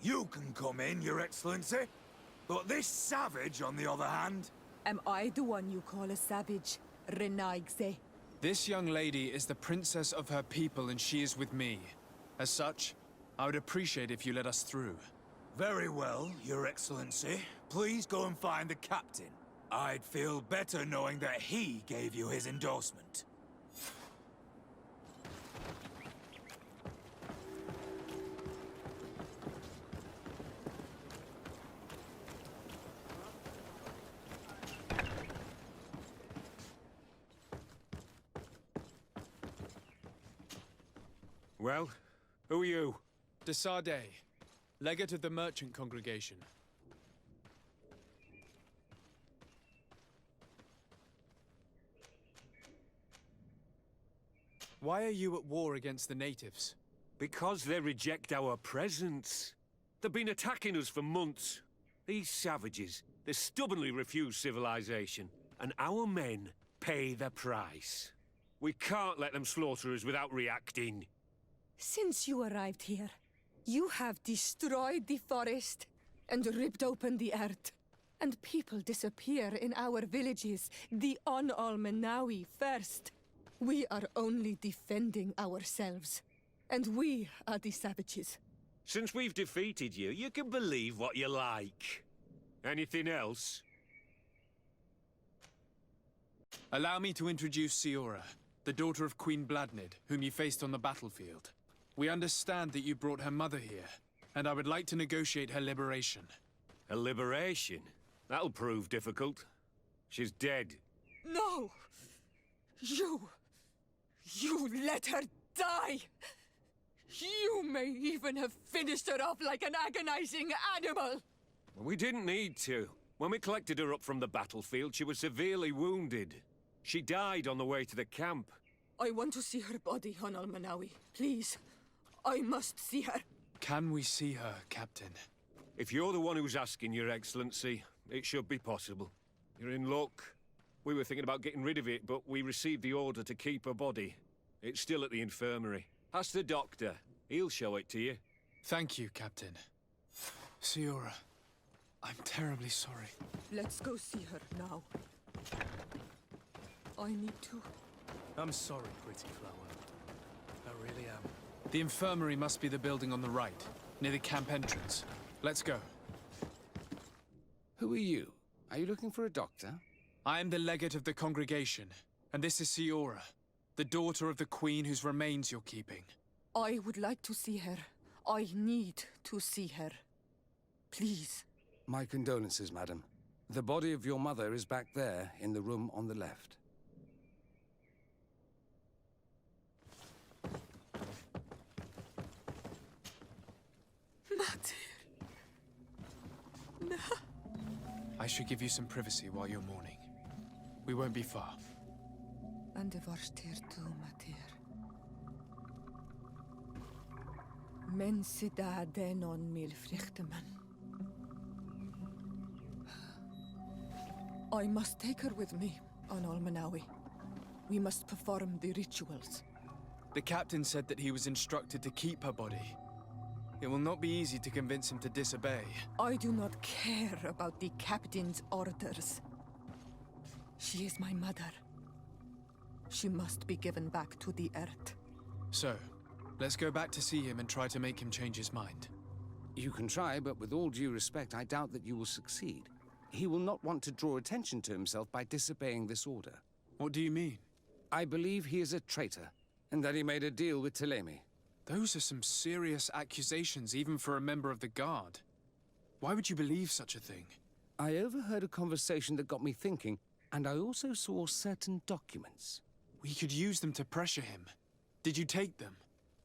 You can come in, Your Excellency. But this savage, on the other hand... Am I the one you call a savage, Renaigse? This young lady is the princess of her people and she is with me. As such, I would appreciate if you let us through. Very well, Your Excellency. Please go and find the captain. I'd feel better knowing that he gave you his endorsement. Well, who are you? De Sardet, legate of the merchant congregation. Why are you at war against the natives? Because they reject our presence. They've been attacking us for months. These savages, they stubbornly refuse civilization, and our men pay the price. We can't let them slaughter us without reacting. Since you arrived here, you have destroyed the forest and ripped open the earth. And people disappear in our villages, the On-Almenawi first. We are only defending ourselves. And we are the savages. Since we've defeated you, you can believe what you like. Anything else? Allow me to introduce Siora, the daughter of Queen Bladnid, whom you faced on the battlefield. We understand that you brought her mother here, and I would like to negotiate her liberation. A liberation? That'll prove difficult. She's dead. No! You let her die! You may even have finished her off like an agonizing animal! We didn't need to. When we collected her up from the battlefield, she was severely wounded. She died on the way to the camp. I want to see her body, on Almenawi. Please. I must see her. Can we see her, Captain? If you're the one who's asking, Your Excellency, it should be possible. You're in luck. We were thinking about getting rid of it, but we received the order to keep her body. It's still at the infirmary. Ask the doctor. He'll show it to you. Thank you, Captain. Siora, I'm terribly sorry. Let's go see her now. I need to. I'm sorry, pretty flower. I really am. The infirmary must be the building on the right, near the camp entrance. Let's go. Who are you? Are you looking for a doctor? I am the legate of the congregation, and this is Siora, the daughter of the queen whose remains you're keeping. I would like to see her. I need to see her. Please. My condolences, madam. The body of your mother is back there, in the room on the left. No. I should give you some privacy while you're mourning. We won't be far. And de varstir tu, Matir. Men sida denon mil frichteman. I must take her with me, on Almenawi. We must perform the rituals. The captain said that he was instructed to keep her body. It will not be easy to convince him to disobey. I do not care about the captain's orders. She is my mother. She must be given back to the earth. So, let's go back to see him and try to make him change his mind. You can try, but with all due respect, I doubt that you will succeed. He will not want to draw attention to himself by disobeying this order. What do you mean? I believe he is a traitor, and that he made a deal with Telemi. Those are some serious accusations, even for a member of the Guard. Why would you believe such a thing? I overheard a conversation that got me thinking, and I also saw certain documents. We could use them to pressure him. Did you take them?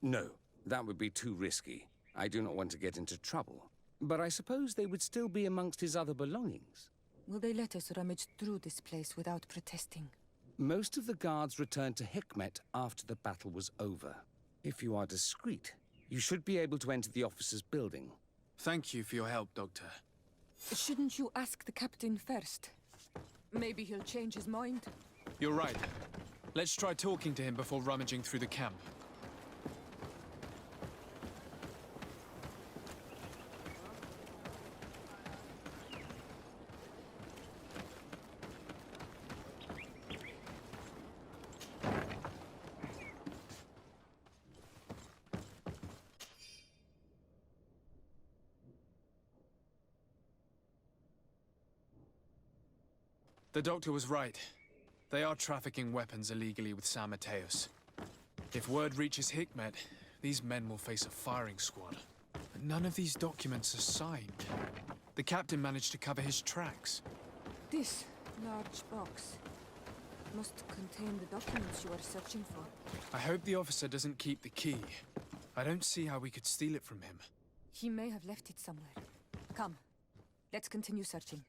No, that would be too risky. I do not want to get into trouble. But I suppose they would still be amongst his other belongings. Will they let us rummage through this place without protesting? Most of the guards returned to Hikmet after the battle was over. If you are discreet, you should be able to enter the officer's building. Thank you for your help, Doctor. Shouldn't you ask the captain first? Maybe he'll change his mind. You're right. Let's try talking to him before rummaging through the camp. The doctor was right. They are trafficking weapons illegally with San Mateos. If word reaches Hikmet, these men will face a firing squad. But none of these documents are signed. The captain managed to cover his tracks. This large box must contain the documents you are searching for. I hope the officer doesn't keep the key. I don't see how we could steal it from him. He may have left it somewhere. Come, let's continue searching.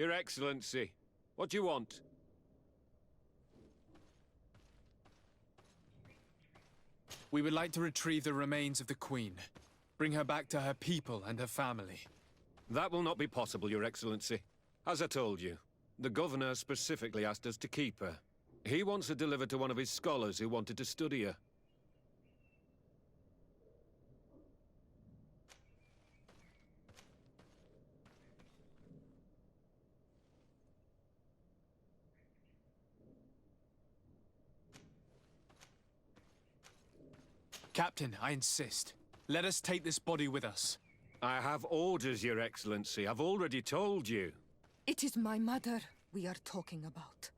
Your Excellency, what do you want? We would like to retrieve the remains of the Queen. Bring her back to her people and her family. That will not be possible, Your Excellency. As I told you, the Governor specifically asked us to keep her. He wants her delivered to one of his scholars who wanted to study her. Captain, I insist. Let us take this body with us. I have orders, Your Excellency. I've already told you. It is my mother we are talking about.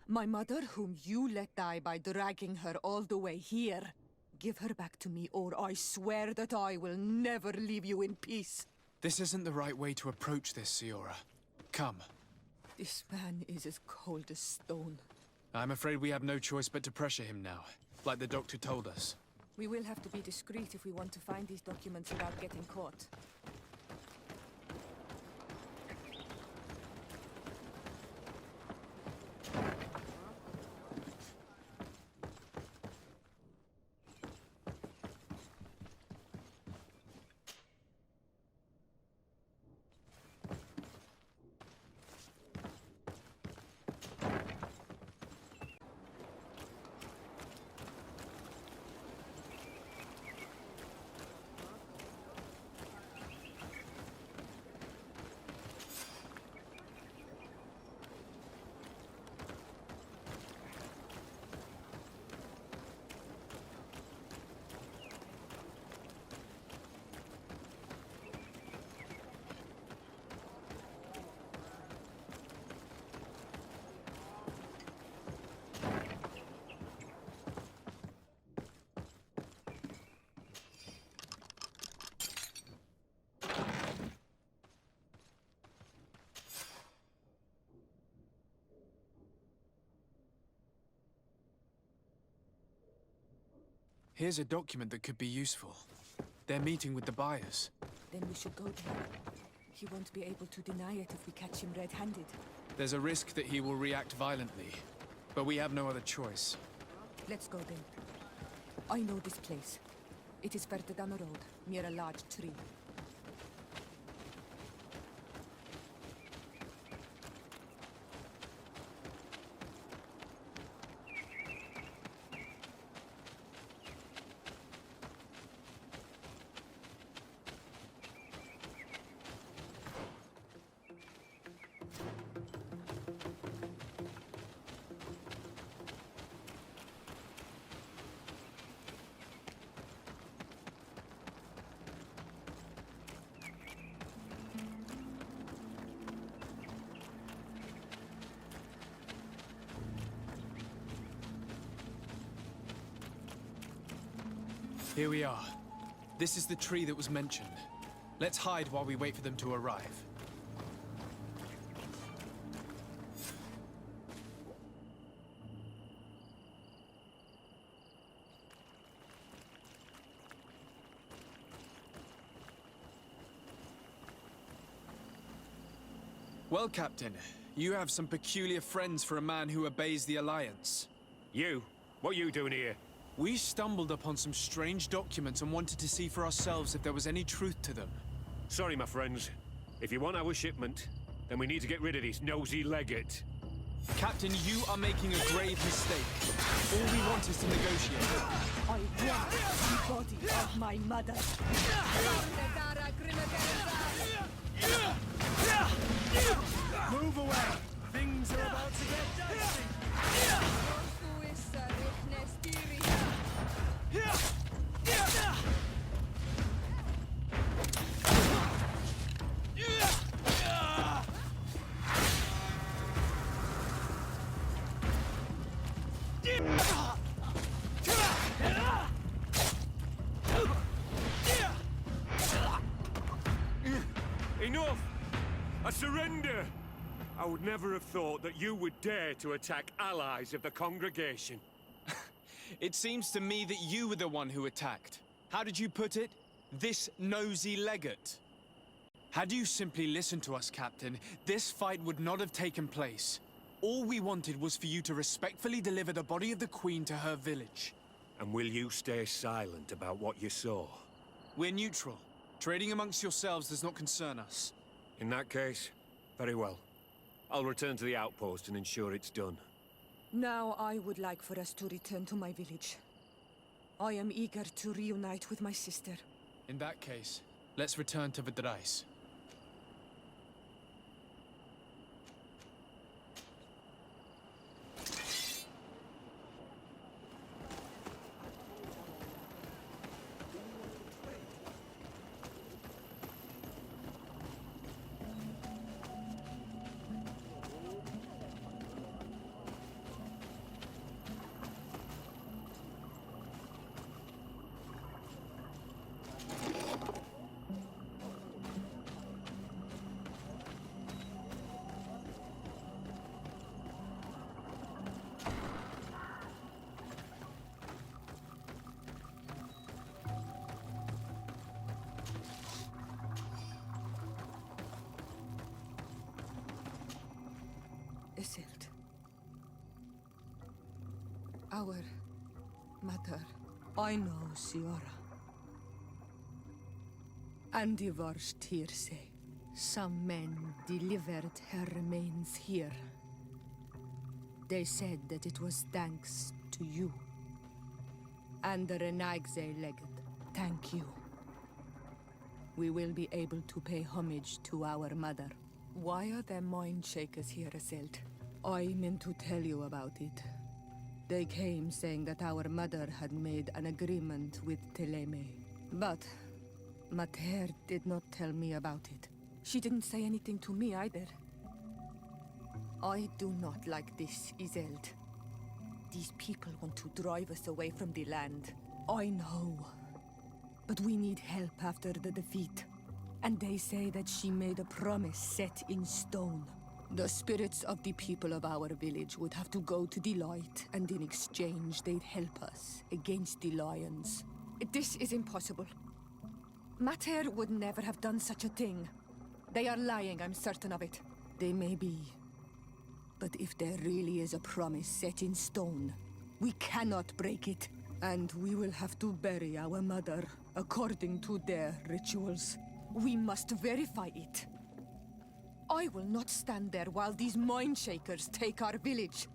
My mother whom you let die by dragging her all the way here. Give her back to me, or I swear that I will never leave you in peace. This isn't the right way to approach this, C.4. Come. This man is as cold as stone. I'm afraid we have no choice but to pressure him now, like the doctor told us. We will have to be discreet if we want to find these documents without getting caught. Here's a document that could be useful. They're meeting with the buyers. Then we should go there. He won't be able to deny it if we catch him red-handed. There's a risk that he will react violently, but we have no other choice. Let's go then. I know this place. It is further down the road, near a large tree. Here we are. This is the tree that was mentioned. Let's hide while we wait for them to arrive. Well, Captain, you have some peculiar friends for a man who obeys the Alliance. You? What are you doing here? We stumbled upon some strange documents and wanted to see for ourselves if there was any truth to them. Sorry, my friends. If you want our shipment, then we need to get rid of this nosy legate. Captain, you are making a grave mistake. All we want is to negotiate. I want the body of my mother. Move away! Things are about to get dicey! Enough! I surrender! I would never have thought that you would dare to attack allies of the congregation. It seems to me that you were the one who attacked. How did you put it? This nosy legate. Had you simply listened to us, Captain, this fight would not have taken place. All we wanted was for you to respectfully deliver the body of the Queen to her village. And will you stay silent about what you saw? We're neutral. Trading amongst yourselves does not concern us. In that case, very well. I'll return to the outpost and ensure it's done. Now I would like for us to return to my village. I am eager to reunite with my sister. In that case, let's return to Vidrais. Isildt. Our mother. I know, Siora. And the worst here say, some men delivered her remains here. They said that it was thanks to you. And the Renagze legate, thank you. We will be able to pay homage to our mother. Why are there mind shakers here, Isildt? I meant to tell you about it. They came saying that our mother had made an agreement with Teleme. But Mater did not tell me about it. She didn't say anything to me either. I do not like this, Isildt. These people want to drive us away from the land. I know. But we need help after the defeat. And they say that she made a promise set in stone. The spirits of the people of our village would have to go to the light, and in exchange they'd help us against the lions. This is impossible. Mater would never have done such a thing. They are lying, I'm certain of it. They may be. But if there really is a promise set in stone, we cannot break it. And we will have to bury our mother according to their rituals. We must verify it. I will not stand there while these mind shakers take our village.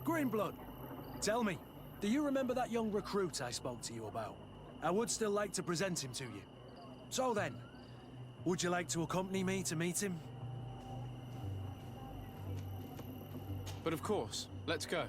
Greenblood, tell me, do you remember that young recruit I spoke to you about? I would still like to present him to you. So then, would you like to accompany me to meet him? But of course, let's go.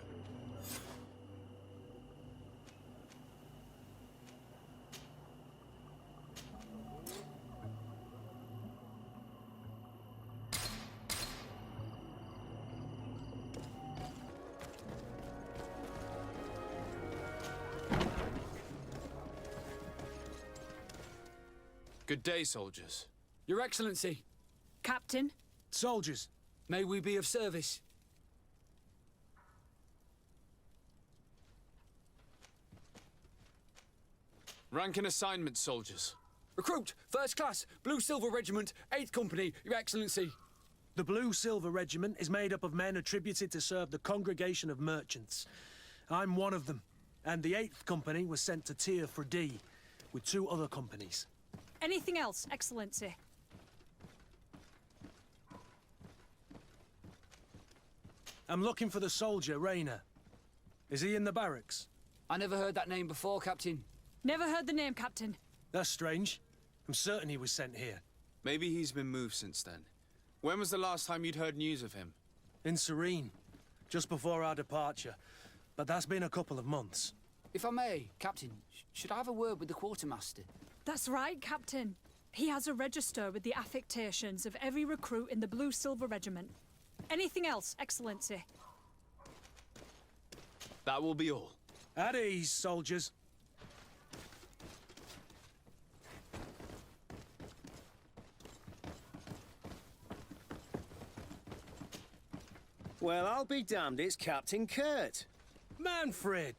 Good day, soldiers. Your Excellency. Captain, Soldiers, May we be of service? Rank and assignment, soldiers. Recruit, First Class, Blue Silver Regiment, 8th Company, Your Excellency. the Blue Silver Regiment is made up of men attributed to serve the Congregation of Merchants. I'm one of them, and the 8th Company was sent to Tier for D, with 2 other companies. Anything else, Excellency? I'm looking for the soldier, Rayner. Is he in the barracks? I never heard that name before, Captain. Never heard the name, Captain. That's strange. I'm certain he was sent here. Maybe he's been moved since then. When was the last time you'd heard news of him? In Serene, just before our departure. But that's been a couple of months. If I may, Captain, should I have a word with the quartermaster? That's right, Captain. He has a register with the affectations of every recruit in the Blue Silver Regiment. Anything else, Excellency? That will be all. At ease, soldiers. Well, I'll be damned, it's Captain Kurt. Manfred!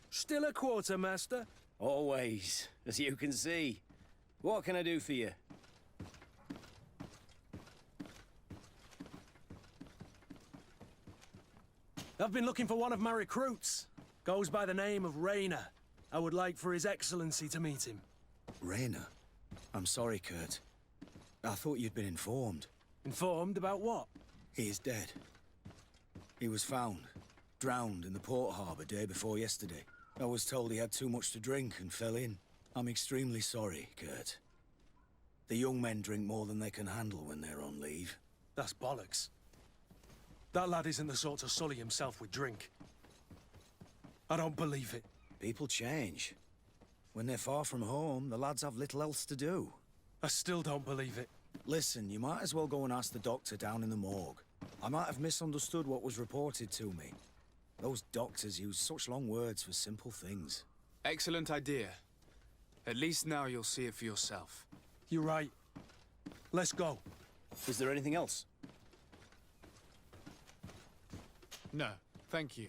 Still a quartermaster? Always, as you can see. What can I do for you? I've been looking for one of my recruits. Goes by the name of Rayner. I would like for His Excellency to meet him. Rayner? I'm sorry, Kurt. I thought you'd been informed. Informed about what? He is dead. He was found, drowned in the port harbour day before yesterday. I was told he had too much to drink and fell in. I'm extremely sorry, Kurt. The young men drink more than they can handle when they're on leave. That's bollocks. That lad isn't the sort to sully himself with drink. I don't believe it. People change. When they're far from home, the lads have little else to do. I still don't believe it. Listen, you might as well go and ask the doctor down in the morgue. I might have misunderstood what was reported to me. Those doctors use such long words for simple things. Excellent idea. At least now you'll see it for yourself. You're right. Let's go. Is there anything else? No, thank you.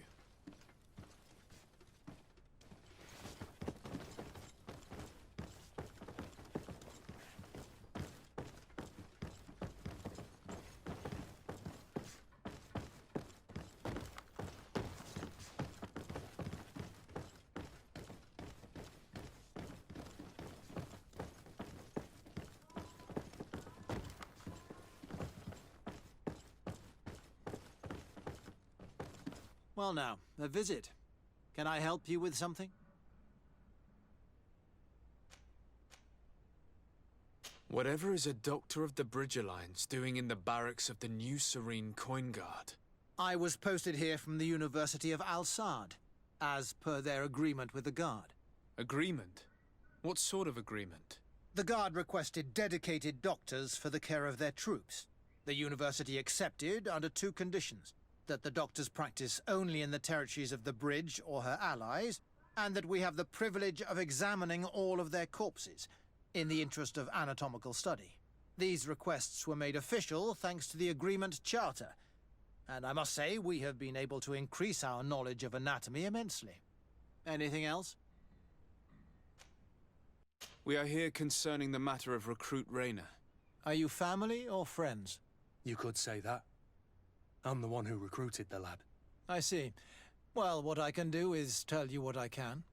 Well now, a visit. Can I help you with something? Whatever is a doctor of the Bridge Alliance doing in the barracks of the New Serene Coin Guard? I was posted here from the University of Al-Sad, as per their agreement with the Guard. Agreement? What sort of agreement? The Guard requested dedicated doctors for the care of their troops. The University accepted under 2 conditions: that the doctors practice only in the territories of the Bridge or her allies, and that we have the privilege of examining all of their corpses, in the interest of anatomical study. These requests were made official thanks to the Agreement Charter, and I must say we have been able to increase our knowledge of anatomy immensely. Anything else? We are here concerning the matter of Recruit Rayner. Are you family or friends? You could say that. I'm the one who recruited the lad. I see. Well, what I can do is tell you what I can.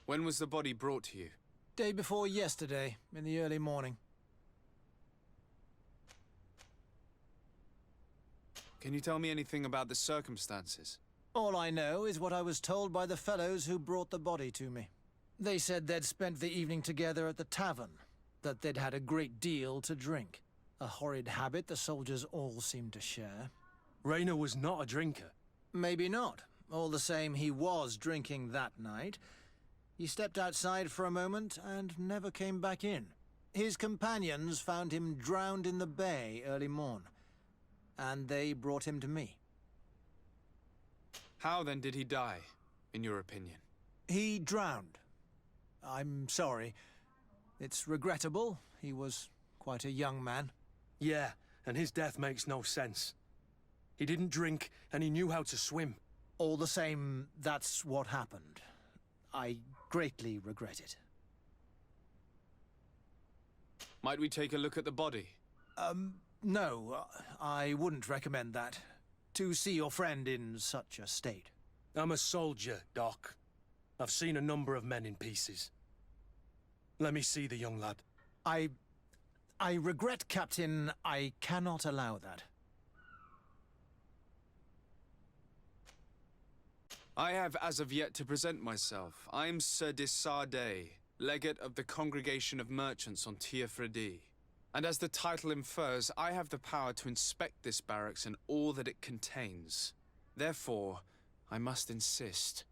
When was the body brought to you? Day before yesterday, in the early morning. Can you tell me anything about the circumstances? All I know is what I was told by the fellows who brought the body to me. They said they'd spent the evening together at the tavern, that they'd had a great deal to drink. A horrid habit the soldiers all seemed to share. Rayner was not a drinker. Maybe not. All the same, he was drinking that night. He stepped outside for a moment and never came back in. His companions found him drowned in the bay early morn, and they brought him to me. How then did he die, in your opinion? He drowned. I'm sorry. It's regrettable. He was quite a young man. Yeah, and his death makes no sense. He didn't drink, and he knew how to swim. All the same, that's what happened. I greatly regret it. Might we take a look at the body? No, I wouldn't recommend that. To see your friend in such a state. I'm a soldier, Doc. I've seen a number of men in pieces. Let me see the young lad. I regret, Captain. I cannot allow that. I have as of yet to present myself. I'm Sir Desardet, legate of the Congregation of Merchants on Tier-Fredy. And as the title infers, I have the power to inspect this barracks and all that it contains. Therefore, I must insist.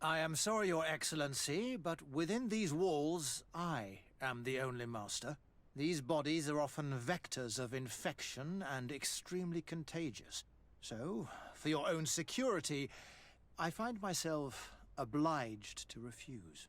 I am sorry, Your Excellency, but within these walls, I am the only master. These bodies are often vectors of infection and extremely contagious. So, for your own security, I find myself obliged to refuse.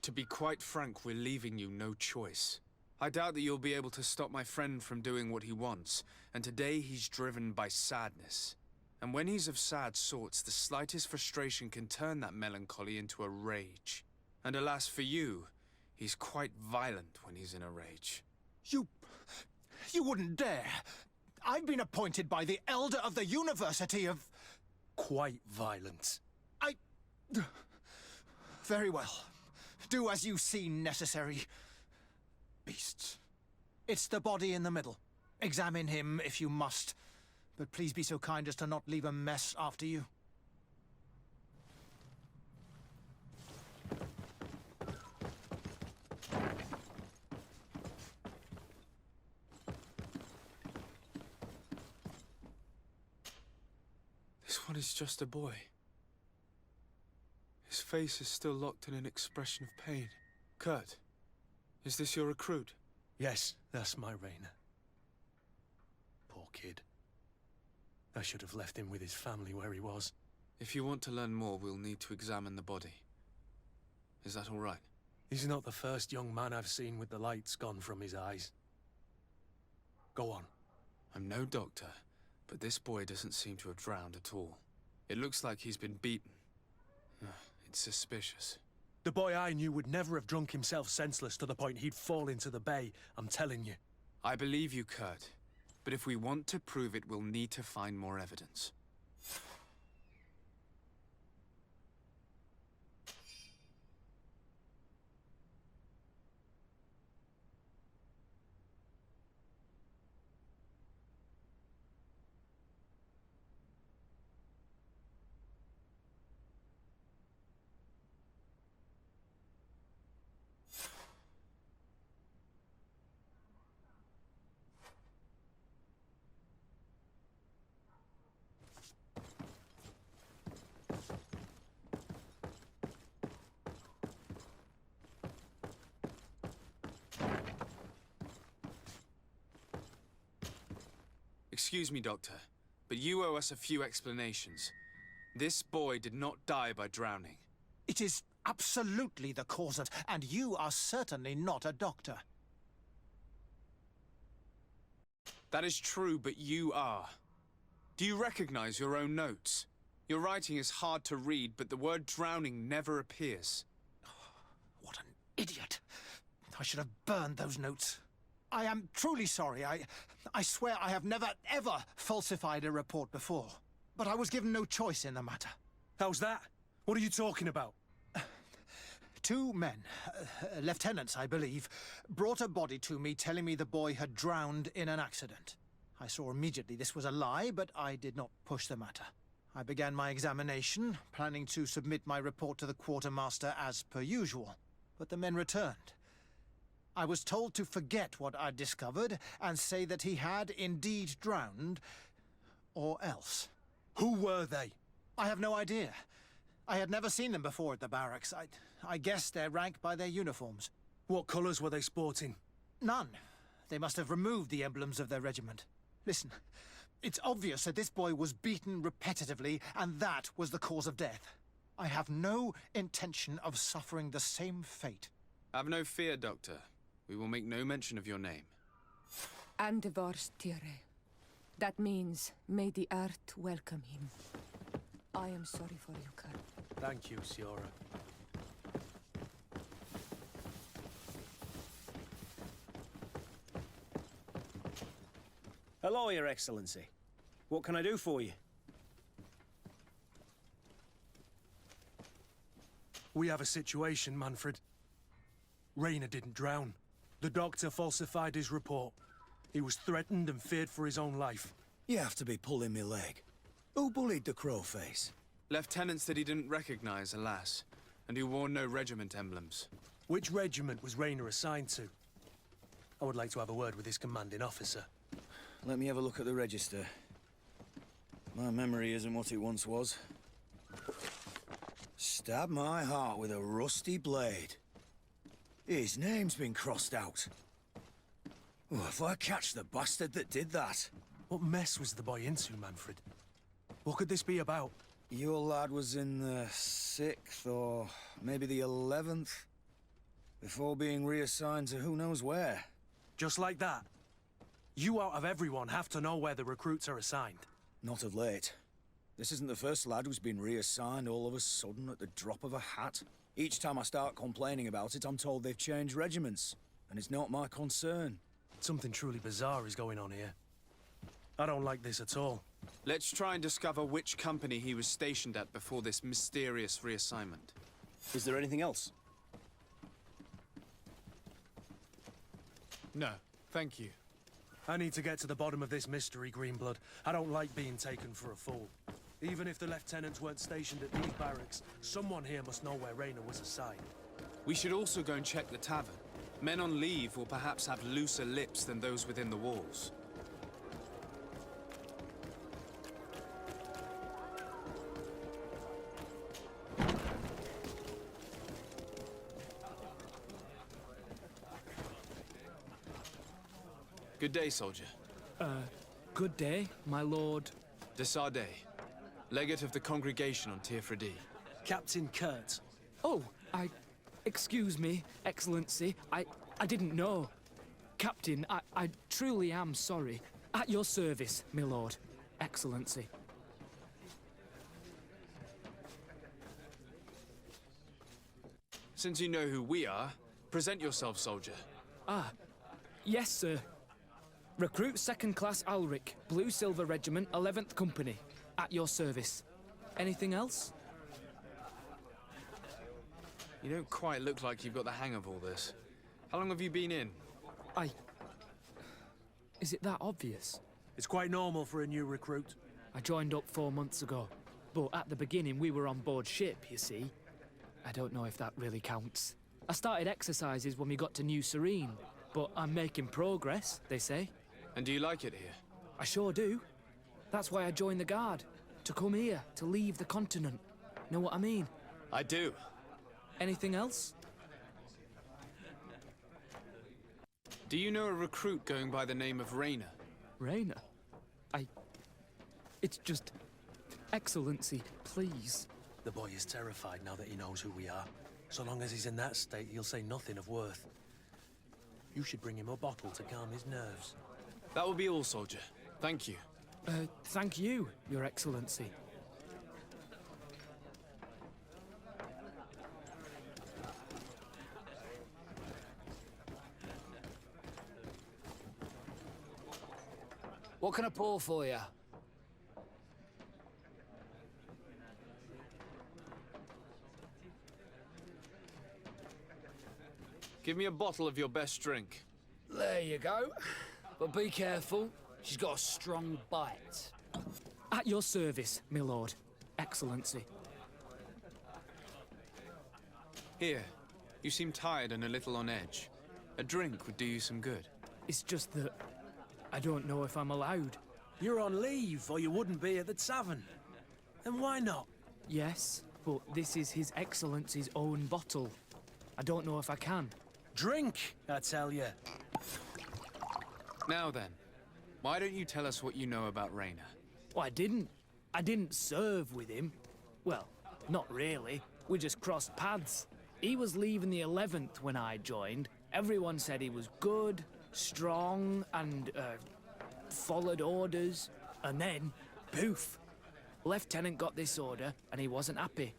To be quite frank, we're leaving you no choice. I doubt that you'll be able to stop my friend from doing what he wants, and today he's driven by sadness. And when he's of sad sorts, the slightest frustration can turn that melancholy into a rage. And alas for you, he's quite violent when he's in a rage. You wouldn't dare! I've been appointed by the Elder of the University of... Quite violent. Very well. Do as you see necessary. Beasts. It's the body in the middle. Examine him if you must. But please be so kind as to not leave a mess after you. This one is just a boy. His face is still locked in an expression of pain. Kurt, is this your recruit? Yes, that's my Rainer. Poor kid. I should have left him with his family where he was. If you want to learn more, we'll need to examine the body. Is that all right? He's not the first young man I've seen with the lights gone from his eyes. Go on. I'm no doctor, but this boy doesn't seem to have drowned at all. It looks like he's been beaten. It's suspicious. The boy I knew would never have drunk himself senseless to the point he'd fall into the bay, I'm telling you. I believe you, Kurt. But if we want to prove it, we'll need to find more evidence. Excuse me, Doctor, but you owe us a few explanations. This boy did not die by drowning. It is absolutely the cause of... And you are certainly not a doctor. That is true, but you are. Do you recognize your own notes? Your writing is hard to read, but the word drowning never appears. What an idiot. I should have burned those notes. I am truly sorry. I swear I have never, ever falsified a report before. But I was given no choice in the matter. How's that? What are you talking about? Two men, lieutenants, I believe, brought a body to me telling me the boy had drowned in an accident. I saw immediately this was a lie, but I did not push the matter. I began my examination, planning to submit my report to the quartermaster as per usual. But the men returned. I was told to forget what I'd discovered and say that he had indeed drowned, or else. Who were they? I have no idea. I had never seen them before at the barracks. I guessed their rank by their uniforms. What colours were they sporting? None. They must have removed the emblems of their regiment. Listen, it's obvious that this boy was beaten repetitively, and that was the cause of death. I have no intention of suffering the same fate. Have no fear, Doctor. We will make no mention of your name. Andevars Tire. That means, may the earth welcome him. I am sorry for you, Kurt. Thank you, Siora. Hello, Your Excellency. What can I do for you? We have a situation, Manfred. Rainer didn't drown. The doctor falsified his report. He was threatened and feared for his own life. You have to be pulling me leg. Who bullied the crowface? Lieutenants that he didn't recognize, alas, and who wore no regiment emblems. Which regiment was Rainer assigned to? I would like to have a word with his commanding officer. Let me have a look at the register. My memory isn't what it once was. Stab my heart with a rusty blade. His name's been crossed out. Oh, if I catch the bastard that did that. What mess was the boy into, Manfred? What could this be about? Your lad was in the 6th or maybe the 11th, before being reassigned to who knows where. Just like that? You out of everyone have to know where the recruits are assigned. Not of late. This isn't the first lad who's been reassigned all of a sudden at the drop of a hat. Each time I start complaining about it, I'm told they've changed regiments, and it's not my concern. Something truly bizarre is going on here. I don't like this at all. Let's try and discover which company he was stationed at before this mysterious reassignment. Is there anything else? No, thank you. I need to get to the bottom of this mystery, Greenblood. I don't like being taken for a fool. Even if the lieutenants weren't stationed at these barracks, someone here must know where Rainer was assigned. We should also go and check the tavern. Men on leave will perhaps have looser lips than those within the walls. Good day, soldier. Good day, my lord. De Sardet, legate of the congregation on Tier-Fredy. Captain Kurt. Oh, excuse me, Excellency. I didn't know. Captain, I truly am sorry. At your service, my lord. Excellency. Since you know who we are, present yourself, soldier. Yes, sir. Recruit 2nd Class Alric, Blue Silver Regiment, 11th Company. At your service. Anything else? You don't quite look like you've got the hang of all this. How long have you been in? Is it that obvious? It's quite normal for a new recruit. I joined up 4 months ago. But at the beginning, we were on board ship, you see. I don't know if that really counts. I started exercises when we got to New Serene. But I'm making progress, they say. And do you like it here? I sure do. That's why I joined the Guard. To come here, to leave the continent. Know what I mean? I do. Anything else? Do you know a recruit going by the name of Rainer? Rainer? It's just... Excellency, please. The boy is terrified now that he knows who we are. So long as he's in that state, he'll say nothing of worth. You should bring him a bottle to calm his nerves. That will be all, soldier. Thank you. Thank you, Your Excellency. What can I pour for you? Give me a bottle of your best drink. There you go. But be careful. She's got a strong bite. At your service, my lord. Excellency. Here. You seem tired and a little on edge. A drink would do you some good. It's just that... I don't know if I'm allowed. You're on leave, or you wouldn't be at the tavern. Then why not? Yes, but this is His Excellency's own bottle. I don't know if I can. Drink, I tell you. Now then, why don't you tell us what you know about Raynor? Well, I didn't serve with him. Well, not really. We just crossed paths. He was leaving the 11th when I joined. Everyone said he was good, strong, and, followed orders. And then, poof! Lieutenant got this order, and he wasn't happy.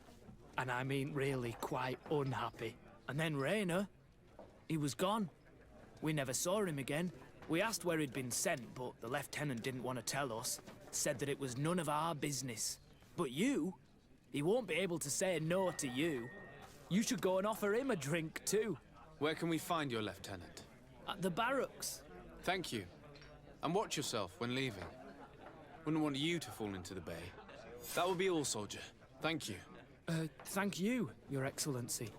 And I mean really quite unhappy. And then Raynor, he was gone. We never saw him again. We asked where he'd been sent, but the lieutenant didn't want to tell us. Said that it was none of our business. But you, he won't be able to say no to you. You should go and offer him a drink too. Where can we find your lieutenant? At the barracks. Thank you. And watch yourself when leaving. Wouldn't want you to fall into the bay. That will be all, soldier. Thank you. Thank you, Your Excellency.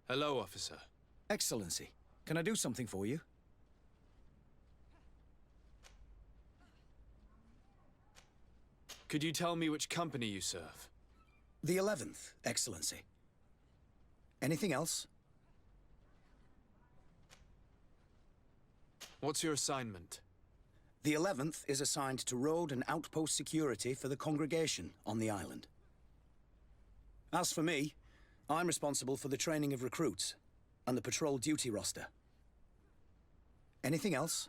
Hello, officer. Excellency, can I do something for you? Could you tell me which company you serve? The 11th, Excellency. Anything else? What's your assignment? The 11th is assigned to road and outpost security for the congregation on the island. As for me, I'm responsible for the training of recruits and the patrol duty roster. Anything else?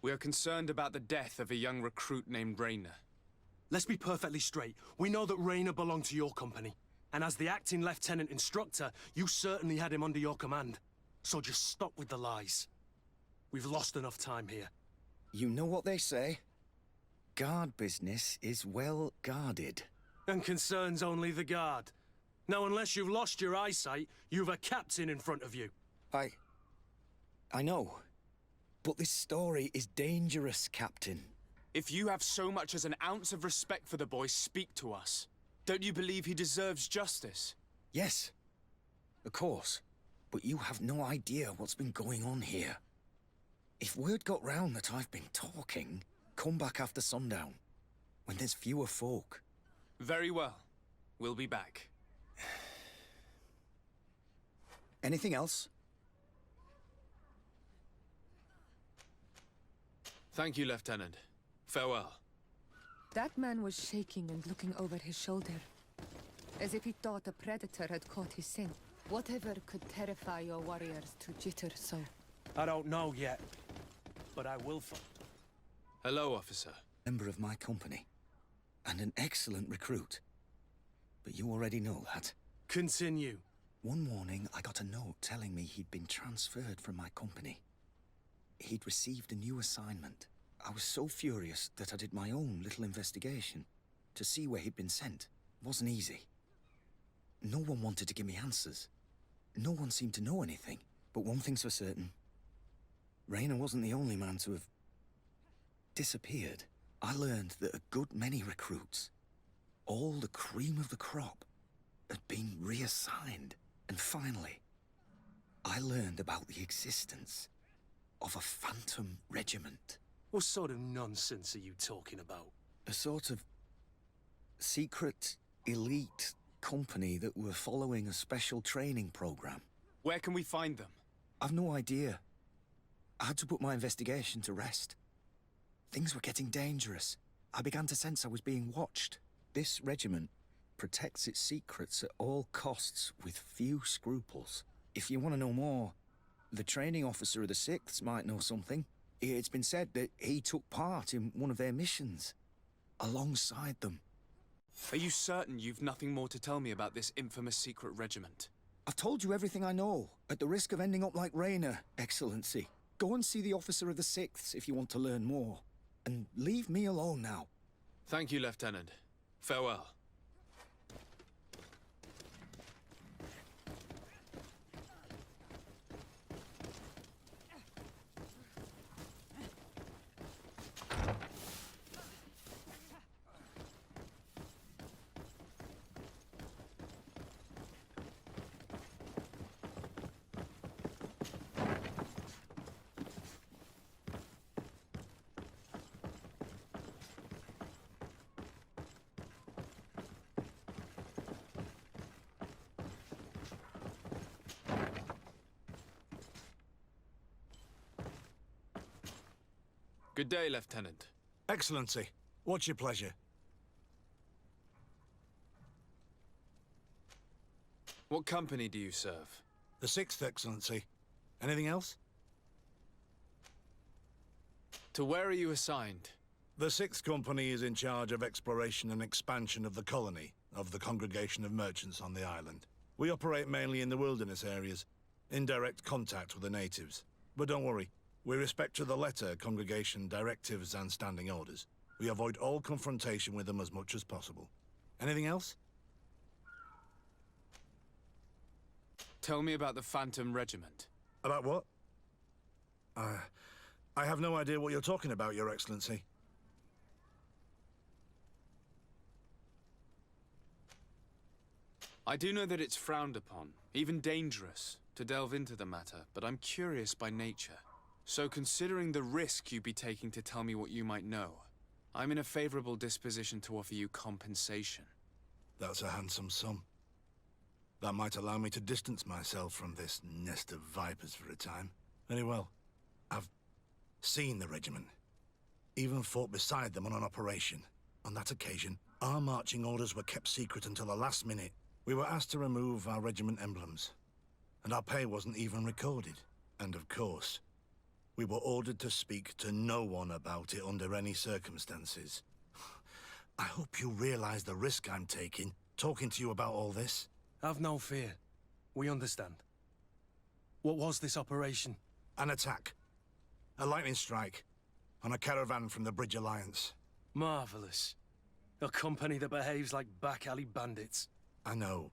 We are concerned about the death of a young recruit named Raynor. Let's be perfectly straight. We know that Raynor belonged to your company. And as the acting lieutenant instructor, you certainly had him under your command. So just stop with the lies. We've lost enough time here. You know what they say? Guard business is well guarded. And concerns only the guard. Now, unless you've lost your eyesight, you've a captain in front of you. I know. But this story is dangerous, Captain. If you have so much as an ounce of respect for the boy, speak to us. Don't you believe he deserves justice? Yes, of course. But you have no idea what's been going on here. If word got round that I've been talking, come back after sundown, when there's fewer folk. Very well. We'll be back. Anything else? Thank you, Lieutenant. Farewell. That man was shaking and looking over his shoulder, as if he thought a predator had caught his scent. Whatever could terrify your warriors to jitter so? I don't know yet, but I will Hello, officer. Member of my company. And an excellent recruit. But you already know that. Continue. One morning, I got a note telling me he'd been transferred from my company. He'd received a new assignment. I was so furious that I did my own little investigation to see where he'd been sent. It wasn't easy. No one wanted to give me answers. No one seemed to know anything. But one thing's for certain. Raynor wasn't the only man to have disappeared. I learned that a good many recruits, all the cream of the crop, had been reassigned. And finally, I learned about the existence of a phantom regiment. What sort of nonsense are you talking about? A sort of secret, elite company that were following a special training program. Where can we find them? I've no idea. I had to put my investigation to rest. Things were getting dangerous. I began to sense I was being watched. This regiment protects its secrets at all costs with few scruples. If you want to know more, the training officer of the 6th might know something. It's been said that he took part in one of their missions, alongside them. Are you certain you've nothing more to tell me about this infamous secret regiment? I've told you everything I know, at the risk of ending up like Raynor, Excellency. Go and see the officer of the 6th if you want to learn more. And leave me alone now. Thank you, Lieutenant. Farewell. Good day, Lieutenant. Excellency, what's your pleasure? What company do you serve? The 6th, Excellency. Anything else? To where are you assigned? The 6th Company is in charge of exploration and expansion of the colony of the Congregation of Merchants on the island. We operate mainly in the wilderness areas, in direct contact with the natives. But don't worry, we respect to the letter Congregation directives and standing orders. We avoid all confrontation with them as much as possible. Anything else? Tell me about the Phantom Regiment. About what? I have no idea what you're talking about, Your Excellency. I do know that it's frowned upon, even dangerous, to delve into the matter, but I'm curious by nature. So considering the risk you'd be taking to tell me what you might know, I'm in a favorable disposition to offer you compensation. That's a handsome sum. That might allow me to distance myself from this nest of vipers for a time. Very well. I've seen the regiment. Even fought beside them on an operation. On that occasion, our marching orders were kept secret until the last minute. We were asked to remove our regiment emblems. And our pay wasn't even recorded. And of course, we were ordered to speak to no one about it under any circumstances. I hope you realize the risk I'm taking, talking to you about all this. Have no fear. We understand. What was this operation? An attack. A lightning strike. On a caravan from the Bridge Alliance. Marvelous. A company that behaves like back-alley bandits. I know.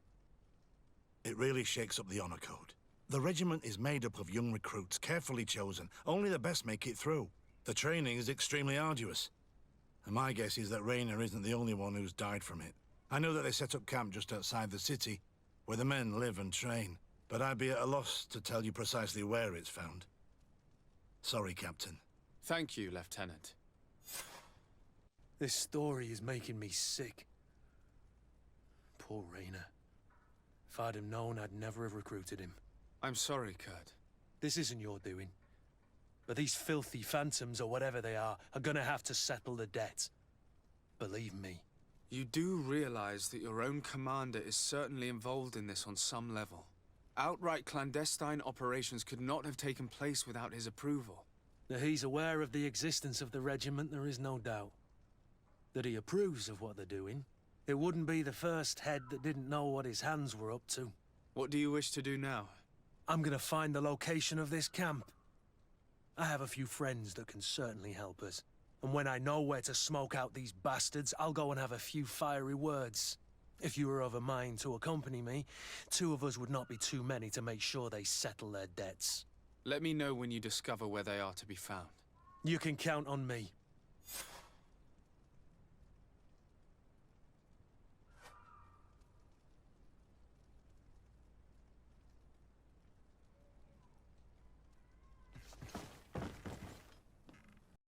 It really shakes up the honor code. The regiment is made up of young recruits, carefully chosen. Only the best make it through. The training is extremely arduous. And my guess is that Raynor isn't the only one who's died from it. I know that they set up camp just outside the city, where the men live and train. But I'd be at a loss to tell you precisely where it's found. Sorry, Captain. Thank you, Lieutenant. This story is making me sick. Poor Raynor. If I'd have known, I'd never have recruited him. I'm sorry, Kurt. This isn't your doing. But these filthy phantoms, or whatever they are gonna have to settle the debt. Believe me. You do realize that your own commander is certainly involved in this on some level. Outright clandestine operations could not have taken place without his approval. That he's aware of the existence of the regiment, there is no doubt. That he approves of what they're doing. It wouldn't be the first head that didn't know what his hands were up to. What do you wish to do now? I'm gonna find the location of this camp. I have a few friends that can certainly help us. And when I know where to smoke out these bastards, I'll go and have a few fiery words. If you were of a mind to accompany me, 2 of us would not be too many to make sure they settle their debts. Let me know when you discover where they are to be found. You can count on me.